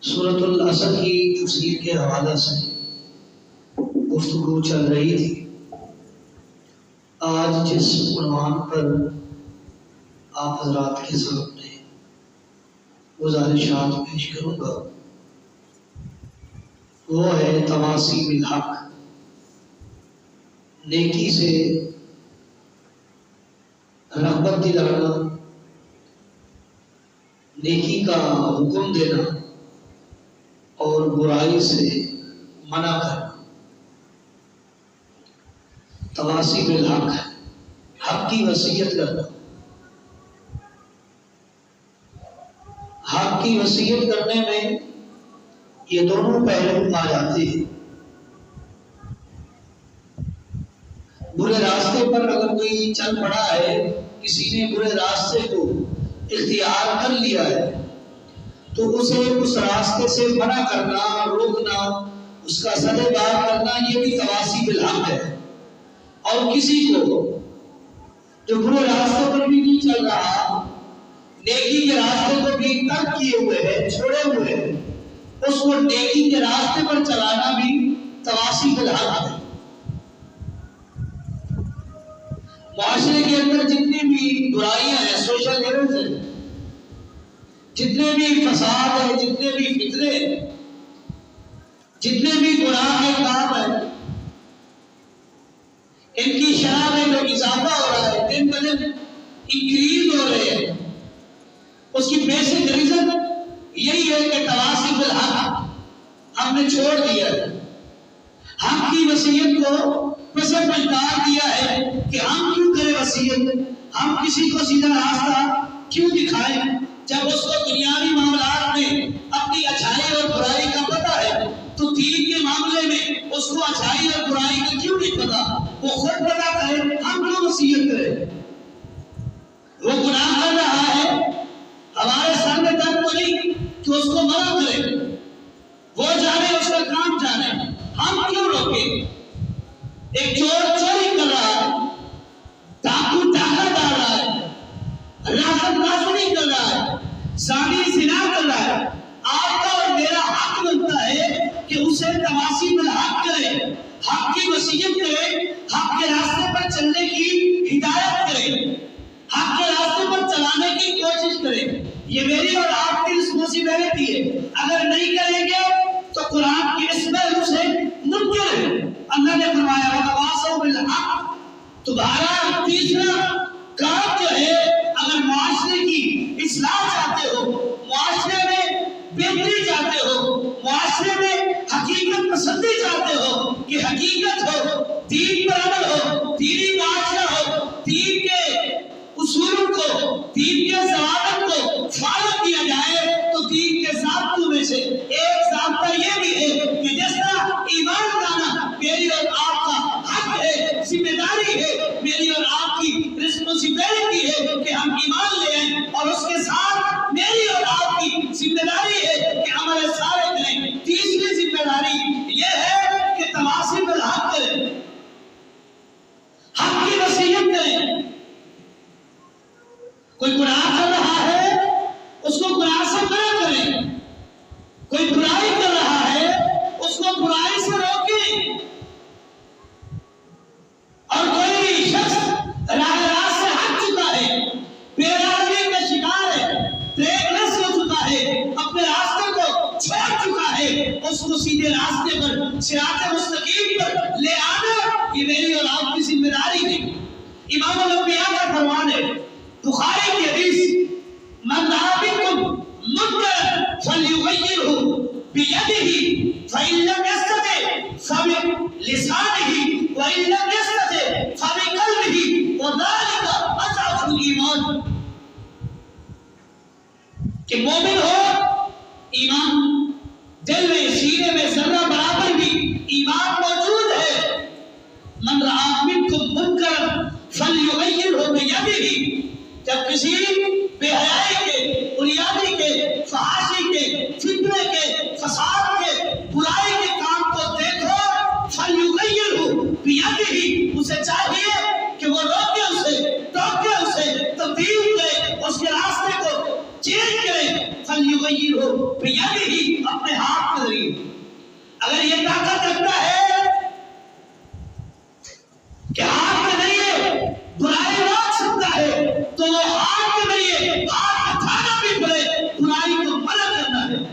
سورۃ العصر کی تفسیر کے حوالے سے گفتگو چل رہی تھی۔ آج جس عنوان پر آپ حضرات کے سامنے گزارشات پیش کروں گا وہ ہے تواصی بالحق، نیکی سے رغبت دلانا، نیکی کا حکم دینا اور برائی سے منع کرنا۔ تواصی بالحق، حق کی وصیت کرنا۔ حق کی وصیت کرنے میں یہ دونوں پہلو آ جاتے ہیں۔ برے راستے پر اگر کوئی چل پڑا ہے، کسی نے برے راستے کو اختیار کر لیا ہے، تو اسے اس راستے سے منع کرنا، روکنا، اس کا سد بار کرنا، یہ بھی تواصی بالحق ہے۔ اور کسی کو جو برے راستے پر بھی نہیں چل رہا، نیکی کے راستے کو بھی ترک کیے ہوئے ہے، چھوڑے ہوئے ہے، اس کو نیکی کے راستے پر چلانا بھی تواصی بالحق ہے۔ معاشرے کے اندر جتنی بھی برائیاں ہیں، سوشل ایونٹس ہیں، جتنے بھی فساد ہیں، جتنے بھی فتنے ہیں، جتنے بھی گناہ کے کام ہیں، ان کی شرح میں جو اضافہ ہو رہا ہے، دن بہ دن انکریز ہو رہے ہیں، اس کی بیسک ریزن یہی ہے کہ تواصی بالحق ہم نے چھوڑ دیا ہے۔ حق کی وصیت کو پسے پلٹار دیا ہے کہ ہم کیوں کریں وصیت، ہم کسی کو سیدھا راستہ کیوں دکھائیں جب اس کو دنیاوی معاملات میں اپنی اچھائی اور برائی کا پتہ ہے، تو دین کے معاملے میں اس کو اچھائی اور برائی کا کیوں نہیں پتہ؟ وہ خود پتہ کرے، ہم کیوں وصیت کریں؟ وہ گناہ کر رہا ہے، ہمارے سر میں درد تو نہیں کہ اس کو منع کرے، وہ جانے، اس کا کام جانے، ہم کیوں روکیں؟ ایک چور چوری کر رہا ہے، ڈاکو ڈاکہ ڈال رہا ہے، ریاست نافذی کر رہا ہے، زانی زنا کر رہا ہے، آپ کا اور میرا حق بنتا ہے کہ اسے تواصی بالحق کرے، حق کی وصیت کرے، حق کے راستے پر چلنے کی ہدایت کرے، حق کے راستے پر چلانے کی کوشش کرے۔ یہ میری اور آپ کی رسپانسبلٹی ہے۔ اگر نہیں کریں گے تو قرآن کی اس پہلو سے منکر ہے۔ اللہ نے فرمایا وَتَوَاصَوْا بِالْحَقِّ۔ تمہارا تیسرا کام جو ہے، اگر معاشرے کی اصلاح چاہتے ہو، معاشرے میں بہتری چاہتے ہو، معاشرے میں حقیقت پسندی چاہتے ہو کہ حقیقت ہو، دین پر عمل ہو، دینی معاشرہ ہو، دین کے اصولوں کو، دین کے ضوابط کو فالو کیا جائے، تو دین کے ضابطوں میں سے ایک ضابطہ یہ بھی ہے کہ جس طرح ایمان لانا میری اور آپ کا حق ہے، ذمہ داری ہے، میری اور آپ کی رسپانسبلٹی ہے کہ ہم ایمان لے آئیں، اور اس کے ساتھ میری اور آپ کی ذمہ داری ہے کہ عمل صالح کریں۔ تیسری ذمہ داری یہ ہے کہ تواصی بالحق کریں، حق کی وصیت کریں۔ کوئی گناہ کر رہا ہے، اس کو گناہ سے منع کریں، کوئی برائی کر رہا ہے، اس کو برائی سے روکیں، اور کوئی شخص راہ راست سے ہٹ چکا ہے، بے راہی کا شکار ہے، ٹریکلس ہو چکا ہے، اپنے راستے کو چھوڑ چکا ہے، اس کو سیدھے راستے پر، صراط مستقیم پر لے آنا، یہ میری اور آپ کی ذمہ داری ہے۔ امام الانبیاء کا فرمان ہے، بخاری کی حدیث، من رأى منكم منکرا فلیغیرہ بیدہ فإن لم یستطع فبلسانہ وإن لم یستطع فبقلبہ وذلک اضعف الایمان۔ کہ مومن ہو، ایمان دل میں، سینے میں ذرہ برابر بھی ایمان موجود ہے، من رأى منکم منکرا فلیغیرہ بیدہ، جب کسی بے حیائی کے، بریانی کے، فحاشی کے، فتنے کے، فساد کے، برائی کے کام کو دیکھو، فلیغیرہ بیدہ، اسے چاہیے کہ وہ روکے، اسے ٹوکے، اسے تبدیل کرے، اس کے راستے کو چینج کرے، فلیغیرہ بیدہ، اپنے ہاتھ کے ذریعے. اگر یہ طاقت رکھتا ہے کہ ہاتھ کے ذریعے برائی روک سکتا ہے تو وہ ہاتھ کے ذریعے ہاتھ اٹھانا بھی پڑے برائی کو منع کرنا ہے.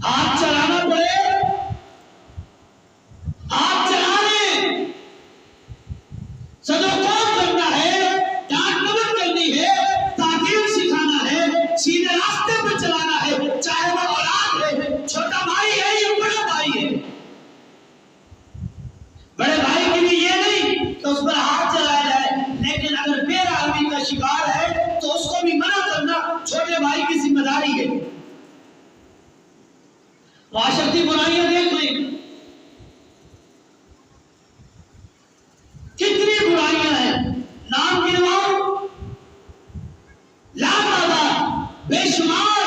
ہاتھ چلانا پڑے ہاتھ چلانے صدر کام کرنا ہے ڈانٹ ڈپٹ کرنی ہے تعلیم سکھانا ہے سیدھے راستے پہ چلانا ہے چاہے وہ اولاد ہے چھوٹا بھائی ہے یا بڑا بھائی ہے. بڑے بھائی کے لیے یہ نہیں کہ اس پر ہاتھ چلایا جائے لیکن اگر بے رحمی کا شکار ہے تو اس کو بھی منع کرنا چھوٹے بھائی کی ذمہ داری ہے. معاشرتی برائیاں دیکھ لیں کتنی برائیاں ہیں نام گنواؤ لاتعداد بے شمار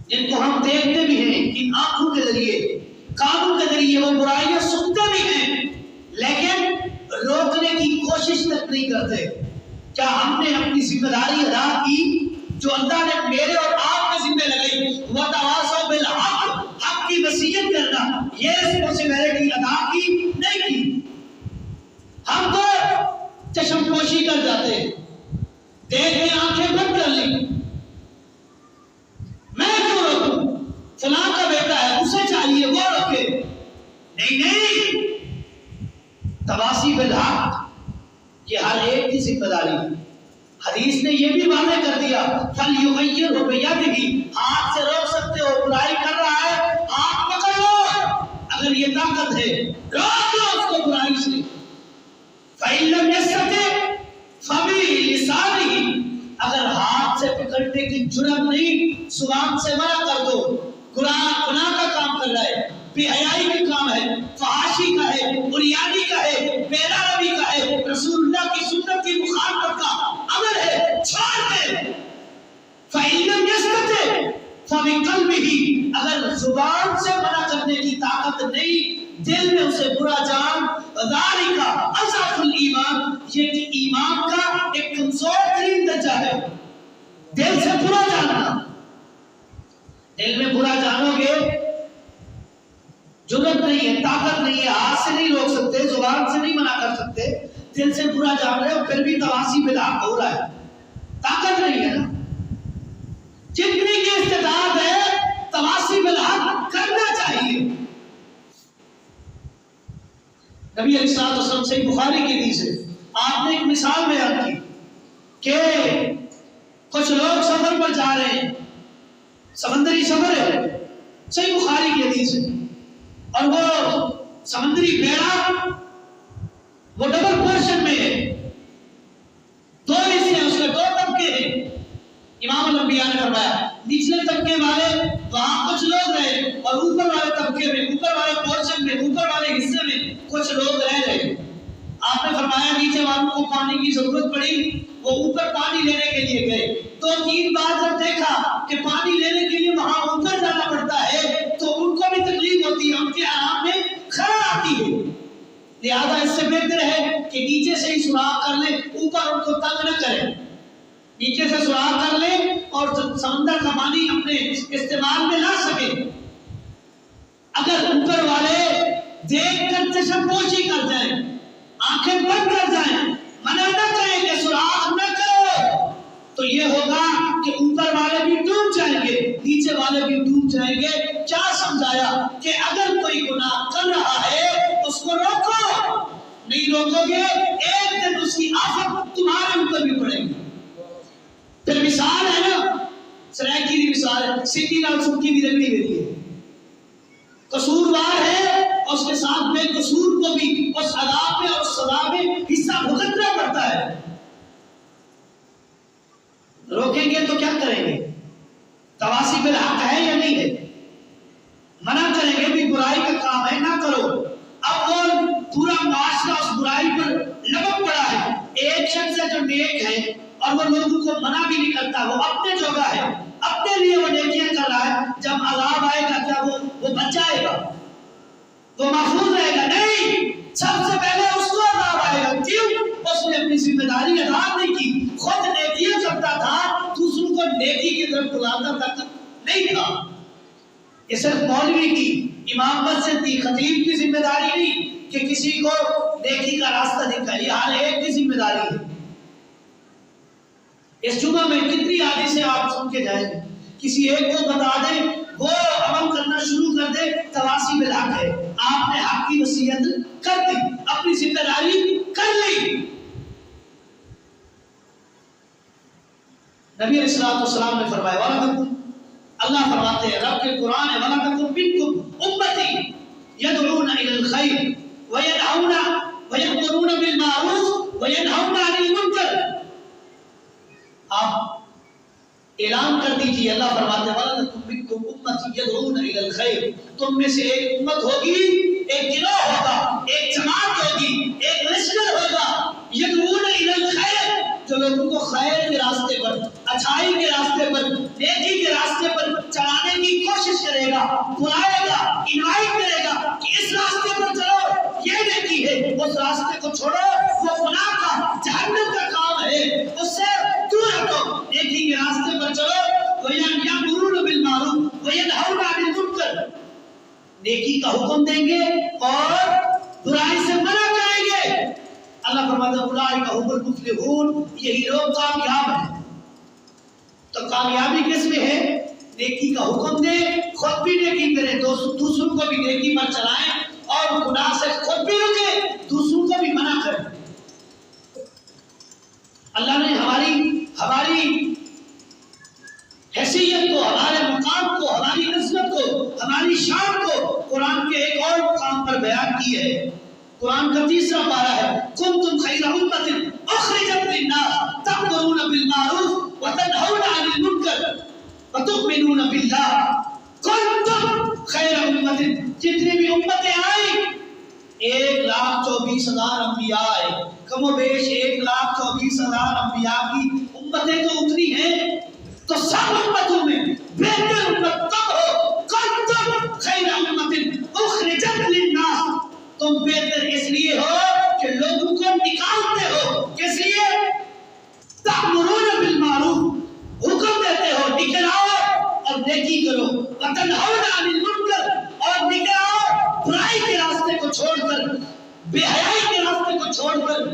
جن کو ہم دیکھتے بھی ہیں ان آنکھوں کے ذریعے کانوں کے ذریعے وہ برائیاں سنتے بھی ہیں لیکن روکنے کی کوشش تک نہیں کرتے. کیا ہم نے اپنی ذمہ داری ادا کی جو اللہ نے میرے اور آپ کے ذمہ لگائی وتواصوا بالحق حق کی وصیت کرنا یہ رسپانسبلٹی ادا کی نہیں کی؟ ہم تو چشم پوشی کر جاتے ہیں دیکھ کے آنکھیں بند کر لی میں کیوں روکوں فلاں کا بیٹا ہے اسے چاہیے وہ روکے. نہیں تواصی بالحق یہ ہر ایک کی ذمہ داری. حدیث نے یہ بھی واضح کر دیا فَلْيُغَيِّرْهُ بِيَدِهِ ہاتھ سے روک سکتے ہو برائی کر رہا ہے ہاتھ پکڑ لو اگر یہ طاقت ہے روک لو اس کو برائی سے. فَإِن لَّمْ يَسْتَطِعْ فَبِلِسَانِهِ اگر ہاتھ سے پکڑنے کی جرأت نہیں زبان سے منع کر دو. گناہ کا کام کر رہا ہے بے حیائی کا کام ہے فحاشی کا ہے بریانی کا ہے بے ادبی کا ہے رسول اللہ کی سنت کی مخالفت کا عمل ہے چھوڑ دے. فَإِن لَّمْ يَسْتَطِعْ فَبِقَلْبِهِ اگر زبان سے منع کرنے کی طاقت نہیں دل میں اسے برا جان ذَلِكَ أَضْعَفُ الْإِيمَانِ یہ کہ ایمان کا ایک کمزور ترین درجہ ہے. دل سے برا جاننا دل میں برا جانو گے جرأت نہیں ہے طاقت نہیں ہے ہاتھ سے نہیں روک سکتے زبان سے نہیں منع کر سکتے دل سے برا جان رہے اور پھر بھی تواصی بالحق ہو رہا ہے طاقت نہیں ہے نا. جتنی کی استطاعت ہے تواصی بالحق کرنا چاہیے. نبی علیہ الصلوۃ والسلام صحیح بخاری کی حدیث ہے آپ نے ایک مثال بیان کی کہ کچھ لوگ سفر پر جا رہے ہیں سمندری سفر ہے صحیح بخاری کی حدیث ہے اور وہ سمندری بیڑا وہ ڈبل پورشن میں ہے دو حصے ہیں اس میں دو طبقے ہیں. امام الانبیاء نے فرمایا نچلے طبقے والے وہاں کچھ لوگ رہے اور اوپر والے طبقے میں اوپر والے پورشن میں اوپر والے حصے میں کچھ لوگ رہ رہے. آپ نے فرمایا نیچے والوں کو پانی کی ضرورت پڑی وہ اوپر پانی لینے کے لیے گئے. دو تین بار جب دیکھا کہ پانی لینے کے لیے وہاں اوپر جانا پڑتا ہے تو ان کو بھی تکلیف ہوتی ہے ان کے آرام میں خلل آتی ہے لہذا اس سے بہتر ہے کہ نیچے سے ہی سوراخ کر لیں اوپر ان کو تنگ نہ کریں. نیچے سے سوراخ کر لیں اور سمندر کا پانی اپنے استعمال میں لا سکیں. اگر اوپر والے دیکھ کر چشم پوشی کر جائیں آنکھیں بند کر جائیں منع نہ کریں کہ سوراخ نہ کرو تو یہ ہوگا کہ اوپر والے بھی ڈوب جائیں گے نیچے والے بھی ڈوب جائیں گے. کیا سمجھایا کہ اگر کوئی گناہ کر رہا ہے اس کو روکو نہیں روکو گے ایک دن اس کی آفت تمہارے اوپر بھی پڑے گی. پھر مثال ہے نا سرائکی کی مثال ہے سیدھی نال سکی بھی رگڑی ہوئی ہے قصوروار ہے اور اس کے ساتھ بے قصور کو بھی اس عذاب میں اور اس سزا میں حصہ بھگتنا پڑتا ہے. روکیں گے تو کیا کریں گے تواصی بالحق ہے یا نہیں ہے منع کریں گے بھی برائی کا کام ہے نہ کرو. اب وہ پورا معاشرہ اس برائی پر لپٹ پڑا ہے ایک شخص ہے جو نیک ہے اور وہ لوگوں کو منع بھی نہیں کرتا وہ اپنے جگہ ہے اپنے لیے وہ نیکیاں کر رہا ہے جب عذاب آئے گا کیا وہ بچ جائے گا وہ محفوظ رہے گا؟ نہیں سب سے پہلے اس کو عذاب آئے گا. کیوں؟ اس نے اپنی ذمہ داری ادا نہیں کی خود نیکیاں کرتا تھا دوسروں کو کو نیکی کی طرف بلاتا تک نہیں تھا. یہ صرف مولوی کی، امام مسجد کی، خطیب کی ذمہ داری نہیں کہ کسی کو نیکی کا راستہ دکھائے، یہ ہر ایک کی ذمہ داری ہے. اس جمعہ میں کتنی حدیثیں آپ سن کے جائیں گے، کسی ایک کو بتا دیں وہ عمل کرنا شروع کر دے، تواصی بالحق ہے. آپ نے حق کی وصیت کر دی، اپنی ذمہ داری کر لی. نبی علیہ الصلوۃ والسلام نے فرمایا وَلَكُمْ، اللہ فرماتے ہیں رب کے قرآن ہے وَلَكُمْ مِنْكُمْ أُمَّتِي يَدْعُونَ إِلَى الْخَيْرِ وَيَأْمُرُونَ بِالْمَعْرُوفِ وَيَنْهَوْنَ عَنِ الْمُنكَرِ. آپ اعلان کر دیجئے، اللہ فرماتے ہیں وَلَكُمْ مِنْكُمْ أُمَّتِي يَدْعُونَ إِلَى الْخَيْرِ، تم میں سے ایک امت ہوگی، ایک گروہ ہوگا، ایک جماعت ہوگی، ایک لشکر ہوگا، يَدْعُونَ إِلَى الْخَيْرِ، جو لوگوں کو خیر کے راستے پر، اچھائی کے راستے پر، نیکی کے راستے پر چلانے کی کوشش کرے گا، بلائے گا، انوائٹ کرے گا کہ اس راستے پر چلو، یہ نیکی ہے، اس راستے کو چھوڑو، وہ گناہ کا، جہنم کا کام ہے، اس سے دور ہٹو، نیکی کے راستے پر چلو. وَيَأْمُرُونَ بِالْمَعْرُوفِ وَيَنْهَوْنَ عَنِ الْمُنكَرِ، نیکی کا حکم دیں گے اور برائی سے منع کریں گے. اللہ فرماتا ہے اولئک هم المفلحون، یہی لوگ کامیاب ہیں. تو کامیابی کس میں ہے؟ نیکی کا حکم دیں، خود بھی نیکی کریں، دوسروں کو بھی نیکی پر چلائیں، اور گناہ سے خود بھی رکیں، دوسروں کو بھی منع کریں. اللہ نے ہماری حیثیت کو، ہمارے مقام کو، ہماری عظمت کو، ہماری شان کو قرآن کے ایک اور مقام پر بیان کی ہے. قرآن کا 3 پارہ ہے کنتم خیر امۃ اخرجت للناس تأمرون بالمعروف وتنہون عن المنکر وتؤمنون باللہ. کنتم خیر امۃ، جتنی بھی امتیں آئیں 1,24,000 انبیاء آئے، کم و بیش 1,24,000 انبیاء کی امتیں تو اتنی ہیں، تو سب امتوں میں بہتر امت تم ہو. کنتم خیر امۃ اخرجت للناس، تم بہتر اس لیے ہو کہ لوگوں کو نکالتے ہو. کس لیے؟ تأمرون بالمعروف، حکم دیتے ہو نکل آؤ اور نیکی کرو، وتنہون عن المنکر، اور نکل آؤ برائی کے راستے کو چھوڑ کر، بے حیائی کے راستے کو چھوڑ کر،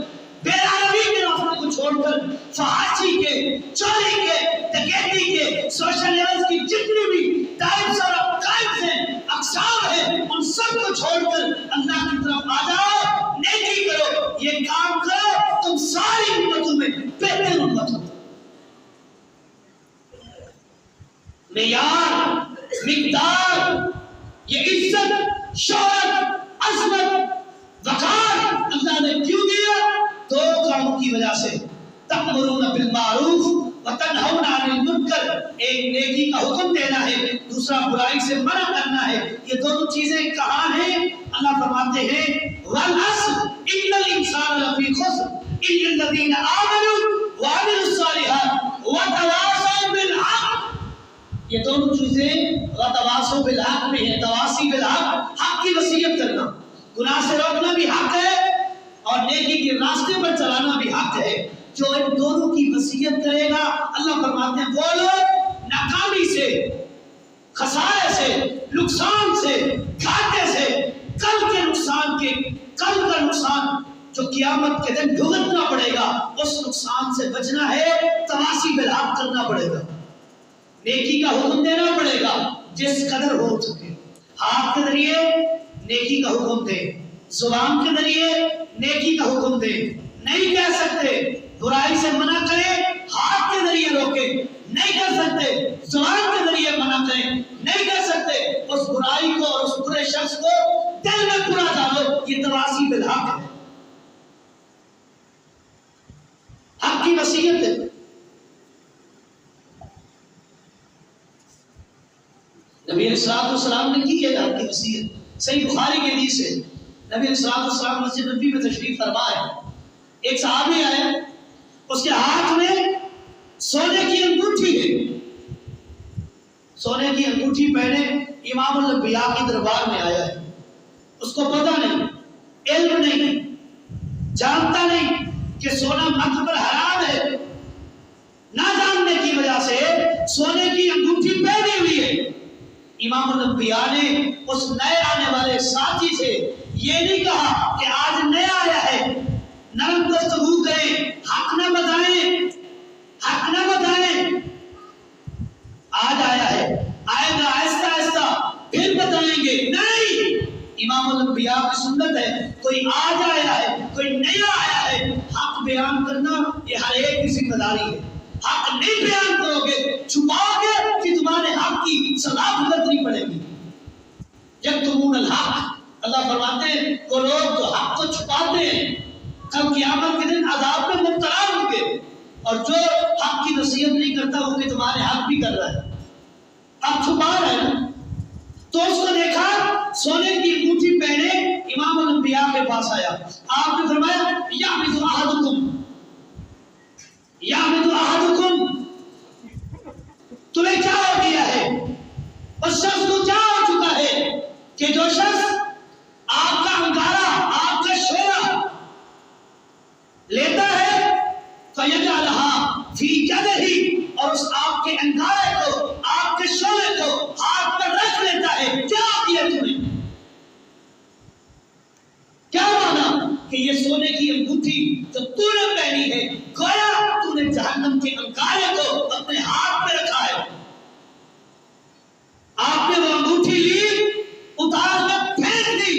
بے ادبی کے راستے کو چھوڑ کر، فحاشی کے، چوری کے، ڈکیتی کے، سوشل ایونٹس کی جتنی بھی ٹائپس اور قائمز ہیں، اقسام ہیں، ان سب کو چھوڑ کر اللہ کی طرف آ جاؤ، نیکی کرو. یہ کام کرو، تم ساری امتوں میں بہتر امت ہو. معیار، مقدار، یہ عزت، شہرت، عظمت، وقار اللہ نے کیوں دیا؟ 2 کاموں کی وجہ سے. تأمرون بالمعروف وتنہون عن المنکر، ایک نیکی کا حکم دینا ہے، دوسرا برائی سے منع کرنا ہے. یہ دونوں چیزیں کہاں ہیں؟ اللہ فرماتے ہیں والعصر ان الانسان لفی خسر الا الذین آمنوا وعملوا الصالحات وتواصوا بالحق. یہ دونوں چیزیں وتواصوا بالحق میں ہیں. تواصی بالحق، حق کی وصیت کرنا، گناہ سے روکنا بھی حق ہے اور نیکی کے راستے پر چلانا بھی حق ہے. جو ان دونوں کی وصیت کرے گا، اللہ فرماتے ہیں وہ لوگ ناکامی سے، خسارے سے، نقصان سے، گھاٹے سے، کل کے نقصان کے، کل کا نقصان جو قیامت کے دن بھگتنا پڑے گا، اس نقصان سے بچنا ہے. تواصی بالحق کرنا پڑے گا، نیکی کا حکم دینا پڑے گا جس قدر ہو سکے. ہاتھ کے ذریعے نیکی کا حکم دے، زبان کے ذریعے نیکی کا حکم دے. نہیں کہہ سکتے برائی سے منع کرے، ہاتھ کے ذریعے روکے. نہیں کر سکتے زبان کے ذریعے منع کریں. نہیں کر سکتے اس برائی کو اور اس برے شخص کو دل میں برا ڈالو. یہ تواصی بالحق ہے، حق کی وصیت ہے. نبی علیہ الصلوۃ والسلام نے کی ہے حق کی وصیت. صحیح بخاری کی حدیث ہے، نبی علیہ الصلوۃ والسلام مسجد نبوی میں تشریف فرما ہے. ایک صحابی آئے، اس کے ہاتھ میں سونے کی انگوٹھی ہے. سونے کی انگوٹھی پہنے امام الانبیاء کی دربار میں آیا ہے. اس کو پتہ نہیں، علم نہیں، جانتا نہیں کہ سونا مت پر حرام ہے، نہ جاننے کرنے کی وجہ سے سونے کی انگوٹھی پہنی ہوئی ہے۔ امام الانبیاء نے اس نئے آنے والے ساتھی سے یہ نہیں کہا کہ آج نیا آیا ہے، نرم گفتگو کریں، حق نہ بتائیں، حق نہ بتائیں، آج آیا ہے، آئے گا آہستہ آہستہ پھر بتائیں گے۔ نہیں، امام الانبیاء کی سنت ہے، کوئی آج آیا ہے، کوئی نیا آیا ہے، حق بیان کرنا یہ ہر ایک کی ذمہ داری ہے۔ حق نہیں بیان کرو گے، چھپاؤ گے کہ تمہارے حق کی سزا بھگتنی پڑے گی۔ یکتمون الحق، اللہ فرماتے ہیں وہ لوگ جو حق کو چھپاتے ہیں کل قیامت کے دن عذاب میں مبتلا ہوں گے، اور جو حق کی نصیحت نہیں کرتا وہ کہ تمہارے حق بھی کر رہا ہے، اب چھپا رہا ہے نا۔ تو اس کو دیکھا سونے کی انگوٹھی پہنے امام الانبیاء کے پاس آیا، آپ نے فرمایا یعمد احدکم، یعمد احدکم، تمہیں کیا ہو گیا ہے؟ اس شخص کو کیا ہو چکا ہے کہ جو شخص آپ کا انگارہ، آپ کا شعلہ لیتا ہے فَيَجْعَلَهَا فِي يَدِهِ، اور اس آپ کے انگارے کو، آپ کے شعلے کو ہاتھ پر رکھ لیتا ہے، کیا کیا تمہیں؟ کیا مانا کہ یہ سونے کی انگوٹھی جو تو نے پہنی ہے، گویا تو نے جہنم کے انگارے کو اپنے ہاتھ پہ رکھا ہے۔ آپ نے وہ انگوٹھی لی، اتار کے پھینک دی،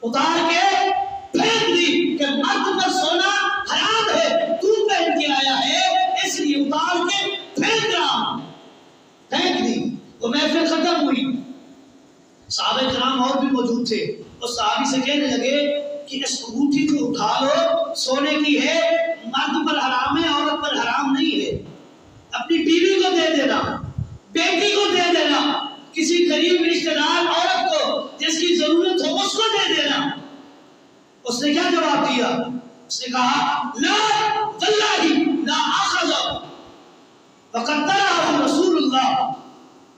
اتار کے پھینک دی کہ مرد پر سونا حرام ہے، تو پہن کے آیا ہے اس لیے اتار کے پھینک رہا، پھینک دی۔ وہ محفل ختم ہوئی، صحابہ کرام اور بھی موجود تھے، اس صحابی سے کہنے لگے کہ اس انگوٹھی کو اٹھا لو، سونے کی ہے، مرد پر حرام ہے، عورت پر حرام نہیں ہے، اپنی بیوی کو دے دینا، بیٹی کو دے دینا، کسی غریب رشتہ دار عورت کو جس کی ضرورت ہو اس کو دے دینا۔ اس نے کیا جواب دیا؟ اس نے کہا لا واللہ لا اخذ وقد تراه رسول اللہ،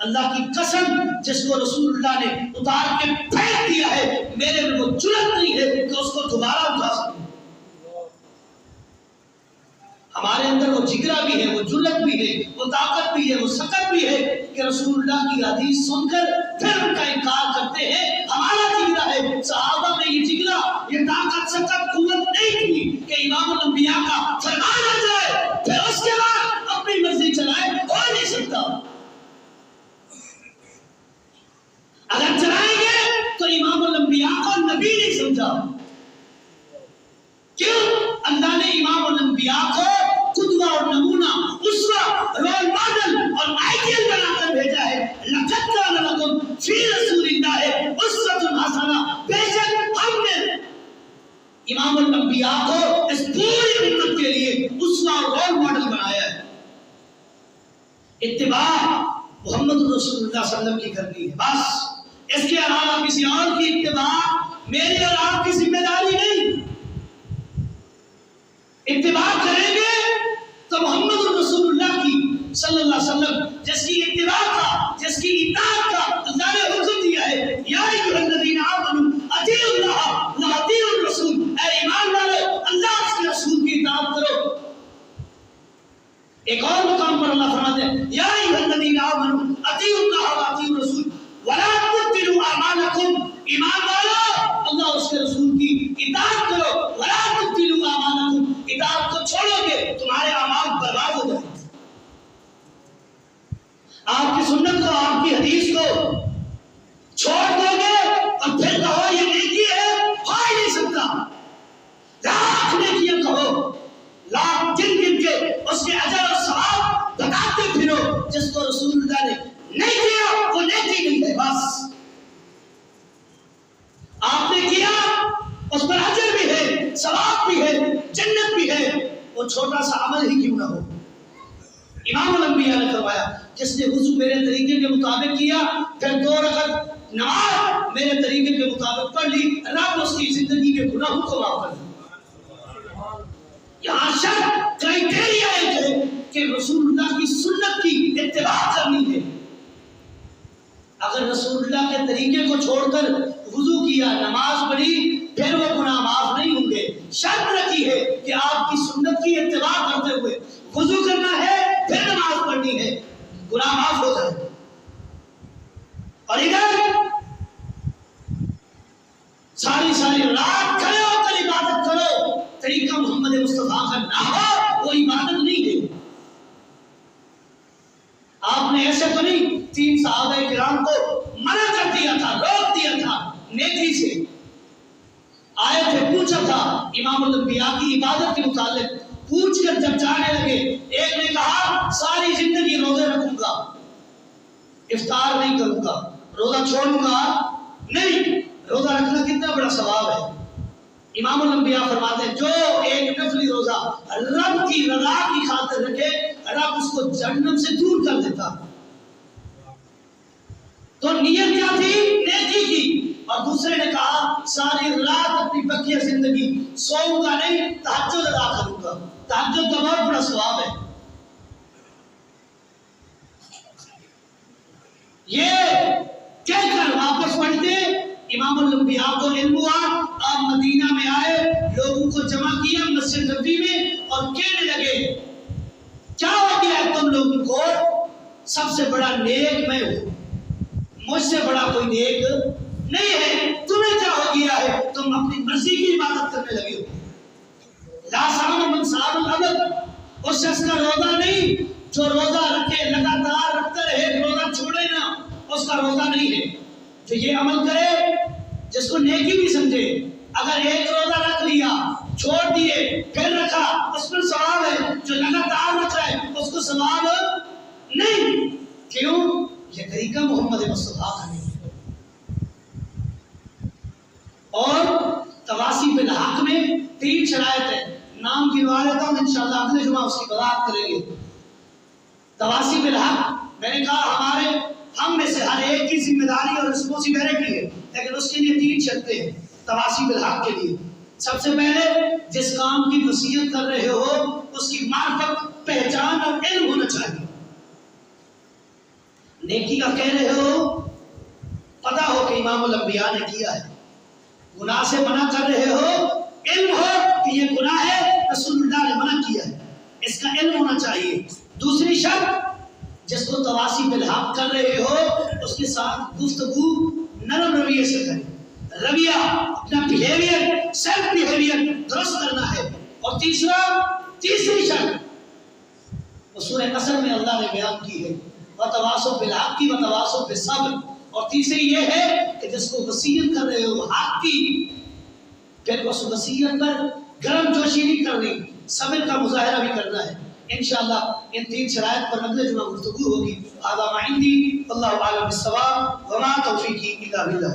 اللہ کی قسم جس کو رسول اللہ نے اتار کے پھینک دیا ہے، میرے میں وہ جرأت نہیں ہے کہ اس کو دوبارہ اٹھا سکوں۔ ہمارے اندر وہ جگرا بھی ہے، وہ جرأت بھی ہے، وہ طاقت بھی ہے، وہ سکت بھی ہے کہ رسول اللہ کی حدیث سن کر پھر ان کا انکار کرتے ہیں۔ ہمارا جگرا ہے، صحابہ میں یہ جگرا، یہ طاقت، سکت، قوت نہیں تھی کہ امام الانبیاء کا فرمان آ جائے پھر اس کے بعد اپنی مرضی چلائے، ہو نہیں سکتا۔ اگر چلائیں گے تو امام الانبیاء کو نبی نہیں سمجھا۔ کیوں؟ اللہ نے امام الانبیاء کو قدوہ اور نمونہ، اسوہ، رول ماڈل اور آئیڈیل بنا کر بھیجا ہے۔ لَقَدْ كَانَ لَكُمْ فِي رَسُولِ اللَّهِ أُسْوَةٌ حَسَنَةٌ، بے شک ہم نے امام الانبیاء کو اس پوری امت کے لیے اسوہ اور رول ماڈل بنایا ہے۔ اتباع محمد رسول اللہ صلی اللہ علیہ وسلم کی کرنی ہے، بس اس کے علاوہ کسی اور کی اتباع میری اور آپ کی ذمہ داری نہیں۔ اتباع کریں گے تو محمد رسول اللہ کی صلی اللہ علیہ وسلم جس کی اتباع کا، جس کی اطاعت کا اللہ نے حکم دیا ہے، یا ایھا الذین آمنوا اطیعوا اللہ و اطیعوا الرسول، اے ایمان والو اللہ اس کے رسول کی اطاعت کرو۔ ایک اور مقام پر اللہ فرماتے ہیں یا ایھا الذین آمنوا اطیعوا اللہ و اطیعوا الرسول ولا تبطلوا اعمالکم، ایمان والو اللہ اس کے رسول کی اطاعت کرو، ولا تبطلوا اعمالکم، اطاعت کو چھوڑو گے تمہارے اعمال برباد ہو جائیں گے۔ آپ کی سنت کو، آپ کی حدیث کو چھوڑ دو گے اور پھر کہو یہ نیکی ہے، ہو ہی نہیں سکتا۔ لاکھ نیکیاں کہو، لاکھ گن گن کے اس کے اجر اور ثواب بتاتے پھرو، جس کو رسول اللہ نے نہیں کیا وہ نیکی نہیں ہے، بس آپ نے کیا اس پر اجر بھی ہے، ثواب بھی ہے، جنت بھی ہے، وہ چھوٹا سا عمل ہی کیوں نہ ہو۔ امام الانبیاء نے فرمایا جس نے وضو میرے طریقے کے مطابق کیا، پھر 2 رکعت نماز میرے طریقے کے مطابق پڑھ لی، رب اس کی زندگی کے گناہوں کو معاف کر دے۔ یہاں شرط کرائٹیریا ہے کہ رسول اللہ کی سنت کی اتباع کرنی ہے۔ اگر رسول اللہ کے طریقے کو چھوڑ کر وضو کیا، نماز پڑھی، پھر وہ گناہ معاف نہیں ہوں گے۔ شرط رکھی ہے کہ آپ کی سنت کی اتباع کرتے ہوئے وضو کرنا ہے، گناہ معاف ہو جائے. اور ادھر ساری رات کھڑے ہو کر عبادت کرو، طریقہ محمد مصطفیٰ کا نہ ہو وہ عبادت نہیں ہے. آپ نے ایسے تو نہیں 3 صحابہ کرام کو منع کر دیا تھا، روک دیا تھا نیکی سے. آئے تھے، پوچھا تھا امام الانبیاء کی عبادت کے متعلق. پوچھ کر جب جانے لگے، ایک نے کہا ساری زندگی روزے رکھوں گا، افطار نہیں کروں گا، روزہ چھوڑوں گا نہیں. روزہ رکھنا کتنا بڑا ثواب ہے. امام الانبیاء فرماتے ہیں جو ایک نفلی روزہ رب کی رضا کی خاطر رکھے، رب اس کو جہنم سے دور کر دیتا. تو نیت کیا تھی؟ نیکی کی. اور دوسرے نے کہا ساری رات اپنی بقیہ زندگی سوؤں گا نہیں، تہجد ادا کروں گا. تہجد تو بہت بڑا ثواب ہے. یہ کہہ کر واپس پڑھتے امام الانبیاء کو علم ہوا. آپ مدینہ میں آئے، لوگوں کو جمع کیا مسجد نبوی میں اور کہنے لگے کیا ہو گیا ہے تم لوگوں کو؟ سب سے بڑا نیک میں ہوں، مجھ سے بڑا کوئی نیک نہیں ہے. تمہیں کیا ہو گیا ہے؟ تم اپنی مرضی کی عبادت کرنے لگے ہو. لا صام من صام الابد، اس شخص کا روزہ نہیں جو روزہ رکھے لگاتار رکھتا رہے، روزہ چھوڑے نہ، اس کا روزہ نہیں ہے. جو یہ عمل کرے جس کو نیکی بھی سمجھے، اگر ایک روزہ رکھ لیا چھوڑ دیے پھر رکھا اس پر ثواب ہے، جو لگاتار رکھ رہا ہے اس کو ثواب نہیں. کیوں؟ یہ طریقہ محمد مصطفیٰ کا نہیں ہے. اور تواصی بالحق میں 3 شرائط ہے. نام گنوا لیتا ہوں، انشاءاللہ اگلے جمعہ اس کی وضاحت کریں گے. تواصی بالحق میں نے کہا ہم میں سے ہر ایک کی ذمہ داری اور رسپانسبلٹی ہے، لیکن اس کے لیے 3 شرطیں ہیں تواصی بالحق کے لیے. سب سے پہلے جس کام کی وصیت کر رہے ہو اس کی معرفت، پہچان اور علم ہونا چاہیے. نیکی کا کہہ رہے ہو، پتہ ہو کہ امام الانبیاء نے کیا ہے. گناہ سے منع کر رہے ہو، علم ہو کہ یہ گناہ ہے، رسول اللہ نے منع کیا ہے، اس کا علم ہونا چاہیے. دوسری شرط جس کو تواصی بالحق کر رہے ہو اس کے ساتھ گفتگو نرم رویے سے کریں. رویہ اپنا بیہیویئر، سیلف بیہیویئر درست کرنا ہے. اور تیسری شرط وہ سورہ قصر میں اللہ نے بیان کی ہے، وتواصوا بالحق وتواصوا بالصبر. اور تیسری یہ ہے کہ جس کو وصیت کر رہے ہو حق کی، پھر اس وصیت پر گرم جوشی نہیں کرنی، صبر کا مظاہرہ بھی کرنا ہے. انشاءاللہ ان 3 شرائط پر اگلے جمعہ گفتگو ہوگی. هذا ما عندي والله اعلم بالصواب وما توفيقي الا بالله.